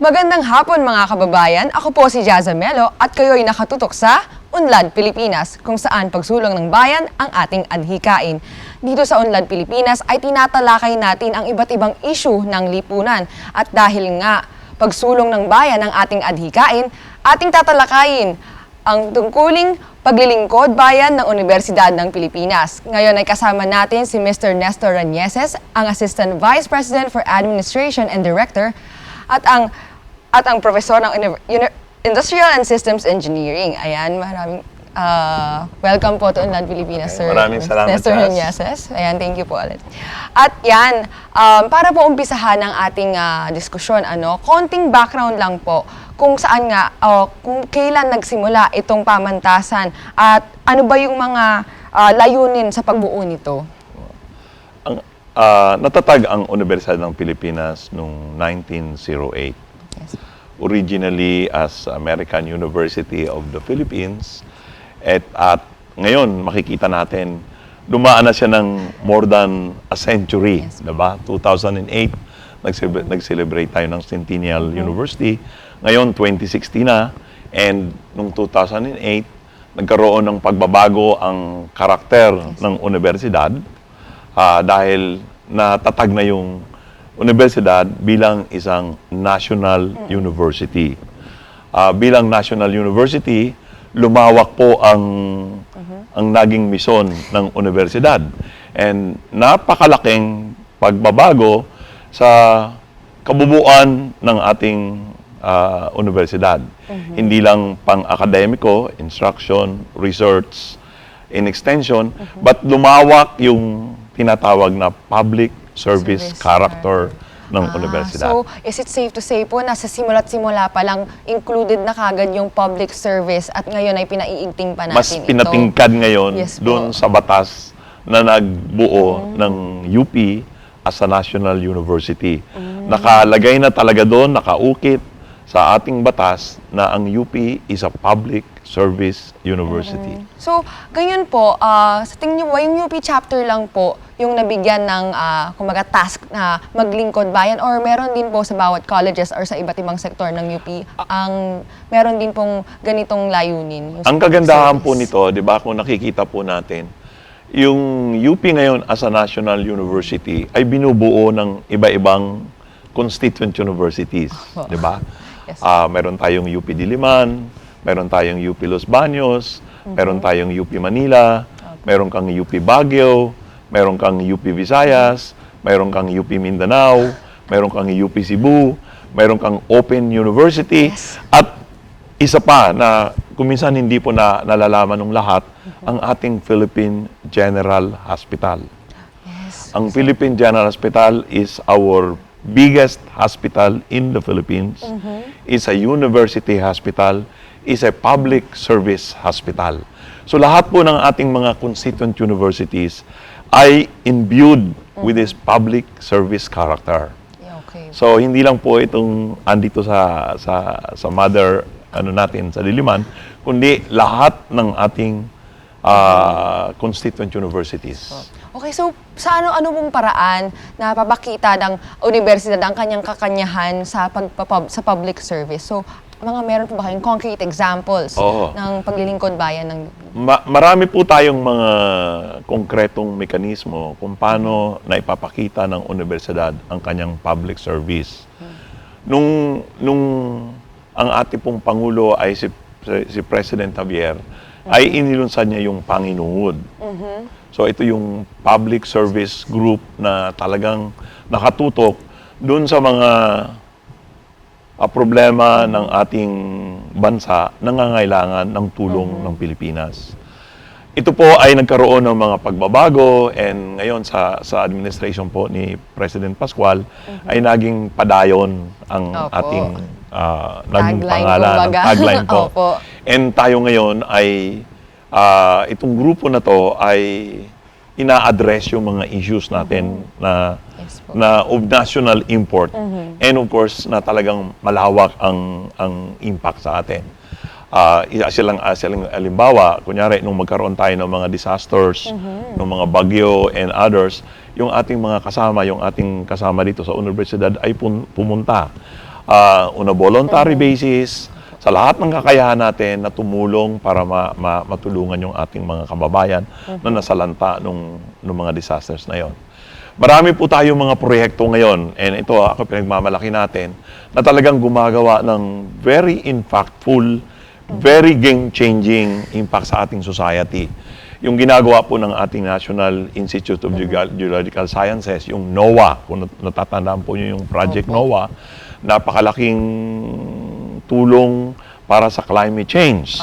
Magandang hapon mga kababayan, ako po si Jaza Melo at kayo'y nakatutok sa Unlad Pilipinas, kung saan pagsulong ng bayan ang ating adhikain. Dito sa Unlad Pilipinas ay tinatalakay natin ang iba't ibang issue ng lipunan at dahil nga pagsulong ng bayan ang ating adhikain, ating tatalakayin ang tungkuling paglilingkod bayan ng Universidad ng Pilipinas. Ngayon ay kasama natin si Mr. Nestor Ranieses, ang Assistant Vice President for Administration and Director at ang profesor ng Industrial and Systems Engineering. Ayan, maraming welcome po to Unlad Pilipinas, Okay, Sir maraming salamat, Nestor Jazz. Ranieses. Ayan, thank you po ulit. At yan, para po umpisahan ang ating diskusyon, konting background lang po kung saan nga, kung kailan nagsimula itong pamantasan at ano ba yung mga layunin sa pagbuo nito? Natatag ang Universidad ng Pilipinas noong 1908. Yes. Originally as American University of the Philippines. At ngayon, makikita natin, dumaan na siya ng more than a century. Yes. Diba? 2008, nag-celebrate tayo ng Centennial University. Ngayon, 2016 na. And noong 2008, nagkaroon ng pagbabago ang karakter ng universidad. Dahil natatag na yung universidad bilang isang national university. Bilang national university, lumawak po ang naging misyon ng universidad. And napakalaking pagbabago sa kabubuan ng ating universidad. Hindi lang pang-akademiko, instruction, research, in extension, but lumawak yung tinatawag na public service character ng universidad. So, is it safe to say po na sa simula't simula pa lang included na kagad yung public service at ngayon ay pinaiigting pa natin Mas pinatingkad ngayon Yes po. doon sa batas na nagbuo ng UP as a national university. Nakalagay na talaga doon, nakaukit sa ating batas na ang UP is a public service university. So, ganyan po, sa tingin niyo ba, yung UP chapter lang po yung nabigyan ng, kumbaga, task na maglingkod bayan or meron din po sa bawat colleges or sa iba't ibang sektor ng UP ang meron din pong ganitong layunin? Yung Ang kagandahan po service? nito, di ba, kung nakikita po natin, yung UP ngayon as a national university ay binubuo ng iba-ibang constituent universities, di ba? Yes. Meron tayong UP Diliman, meron tayong UP Los Baños, meron tayong UP Manila, meron kang UP Baguio, meron kang UP Visayas, meron kang UP Mindanao, meron kang UP Cebu, meron kang Open University, Yes. at isa pa na kuminsan hindi po nalalaman ng lahat, ang ating Philippine General Hospital. Yes. Ang Philippine General Hospital is our biggest hospital in the Philippines. It's a university hospital, is a public service hospital. So lahat po ng ating mga constituent universities ay imbued with this public service character. Yeah, okay. So hindi lang po itong andito sa mother natin sa Diliman, kundi lahat ng ating constituent universities. Okay, so sa ano pong paraan na papakita ng universidad ang kanyang kakanyahan sa sa public service? So, meron po ba kayong concrete examples Oo. ng paglilingkod bayan ng Marami po tayong mga konkretong mekanismo kung paano naipapakita ng universidad ang kanyang public service. Nung ang ating pong Pangulo ay si President Javier, ay inilunsad niya yung Panginuhod. So ito yung public service group na talagang nakatutok doon sa mga problema ng ating bansa na nangangailangan ng tulong ng Pilipinas. Ito po ay nagkaroon ng mga pagbabago and ngayon sa administration po ni President Pascual ay naging padayon ang Opo. ating naging Tagline, pangalan, kumbaga. tagline po. Opo. And tayo ngayon ay itong grupo na to ay ina-address yung mga issues natin Yes po. na of national import and of course na talagang malawak ang impact sa atin. Silang halimbawa, kunyari nung magkaroon tayo ng mga disasters, ng mga bagyo and others, yung ating kasama dito sa universidad ay pumunta. on a voluntary basis, sa lahat ng kakayahan natin na tumulong para matulungan yung ating mga kababayan na nasalanta nung mga disasters na yon. Marami po tayong mga proyekto ngayon, and ito ako pinagmamalaki natin, na talagang gumagawa ng very impactful, very game-changing impact sa ating society. Yung ginagawa po ng ating National Institute of Geological Sciences, yung NOAA, kung natatandaan po nyo yung Project NOAA, napakalaking tulong para sa climate change.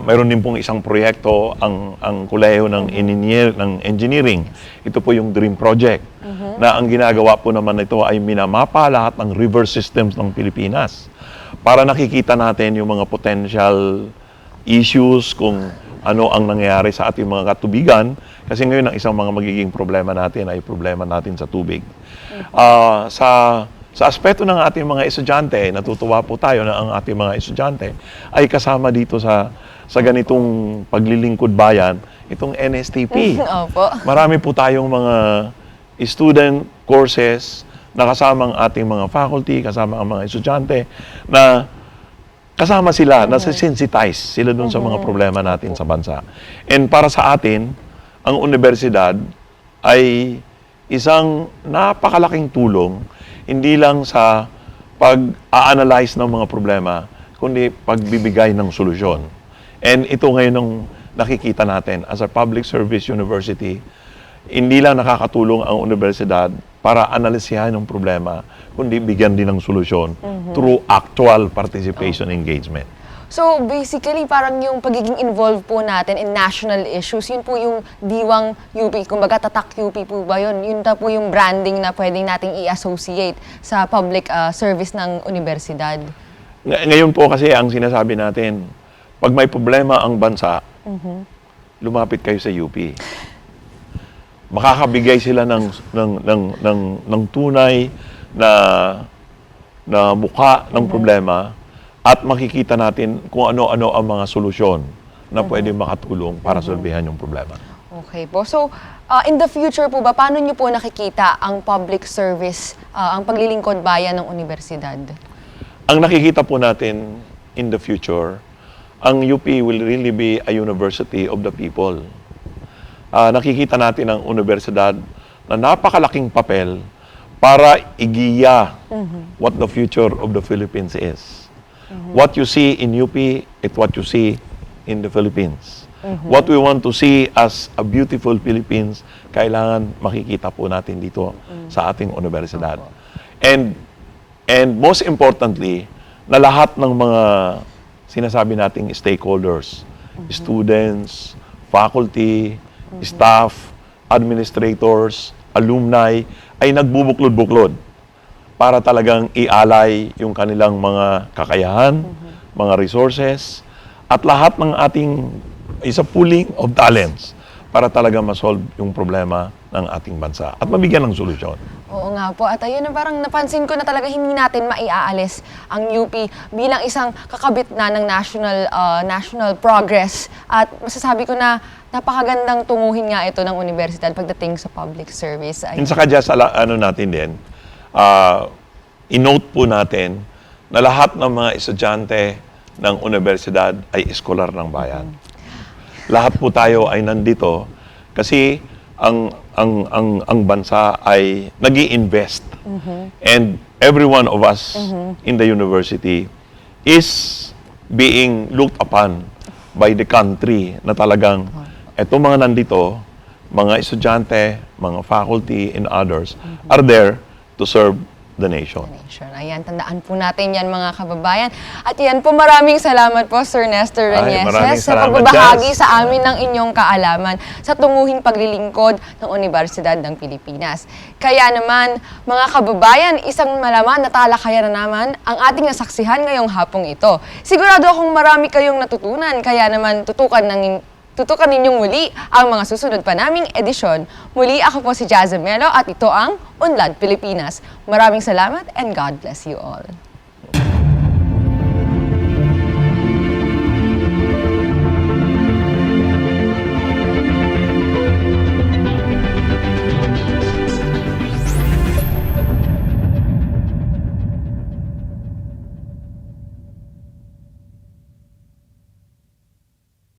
Mayroon din pong isang proyekto ang Kolehiyo ng Engineering. Ito po yung Dream Project. Na ang ginagawa po naman ito ay minamapa lahat ng river systems ng Pilipinas para nakikita natin yung mga potential issues kung ano ang nangyayari sa ating mga katubigan. Kasi ngayon ang isang mga magiging problema natin ay problema natin sa tubig. Sa aspeto ng ating mga estudyante, natutuwa po tayo na ang ating mga estudyante ay kasama dito sa ganitong paglilingkod bayan, itong NSTP. Opo. Marami po tayong mga student courses na kasama ang ating mga faculty, kasama ang mga estudyante, na kasama sila, nasa-sensitize sila dun sa mga problema natin sa bansa. And para sa atin, ang universidad ay isang napakalaking tulong, hindi lang sa pag-a-analyze ng mga problema, kundi pagbibigay ng solusyon. And ito ngayon ang nakikita natin as a public service university, hindi lang nakakatulong ang universidad para analisihan ng problema, kundi bigyan din ng solusyon through actual participation engagement. So basically, parang yung pagiging involved po natin in national issues, yun po yung diwang UP, kumbaga tatak UP po ba yun? Yun na po yung branding na pwedeng nating i-associate sa public service ng universidad. Ngayon po kasi ang sinasabi natin, pag may problema ang bansa, lumapit kayo sa UP. Makakabigay sila ng tunay na mukha ng problema at makikita natin kung ano-ano ang mga solusyon na pwede makatulong para solbihan yung problema. Okay po. So, in the future po ba, paano nyo po nakikita ang public service, ang paglilingkod bayan ng universidad? Ang nakikita po natin in the future, ang UP will really be a university of the people. Nakikita natin ang universidad na napakalaking papel para igiya what the future of the Philippines is. What you see in UP is what you see in the Philippines. What we want to see as a beautiful Philippines, kailangan makikita po natin dito sa ating universidad. And most importantly, na lahat ng mga sinasabi nating stakeholders, students, faculty, staff, administrators, alumni, ay nagbubuklod-buklod para talagang ialay yung kanilang mga kakayahan, mga resources, at lahat ng ating isa pooling of talents para talaga ma-solve yung problema ng ating bansa at mabigyan ng solusyon. Oo nga po. At ayun, parang napansin ko na talaga hindi natin maiaalis ang UP bilang isang kakabit na ng national progress. At masasabi ko na napakagandang tunguhin nga ito ng universidad pagdating sa public service. And saka dyan sa natin din, i-note po natin na lahat ng mga estudyante ng universidad ay eskolar ng bayan. Lahat po tayo ay nandito kasi ang bansa ay nag-i-invest. And every one of us in the university is being looked upon by the country na talagang etong mga nandito, mga estudyante, mga faculty, and others are there to serve the nation. Ayan, tandaan po natin yan mga kababayan. At yan po, maraming salamat po Sir Nestor maraming Reneses sa salamat, pagbabahagi Jazz. sa amin ng inyong kaalaman sa tunguhing paglilingkod ng Universidad ng Pilipinas. Kaya naman, mga kababayan, isang malaman na talakayan na naman ang ating nasaksihan ngayong hapong ito. Sigurado akong marami kayong natutunan, kaya naman tutukan ninyong muli ang mga susunod pa naming edisyon. Muli, ako po si Jazza Melo at ito ang Unlad Pilipinas. Maraming salamat and God bless you all.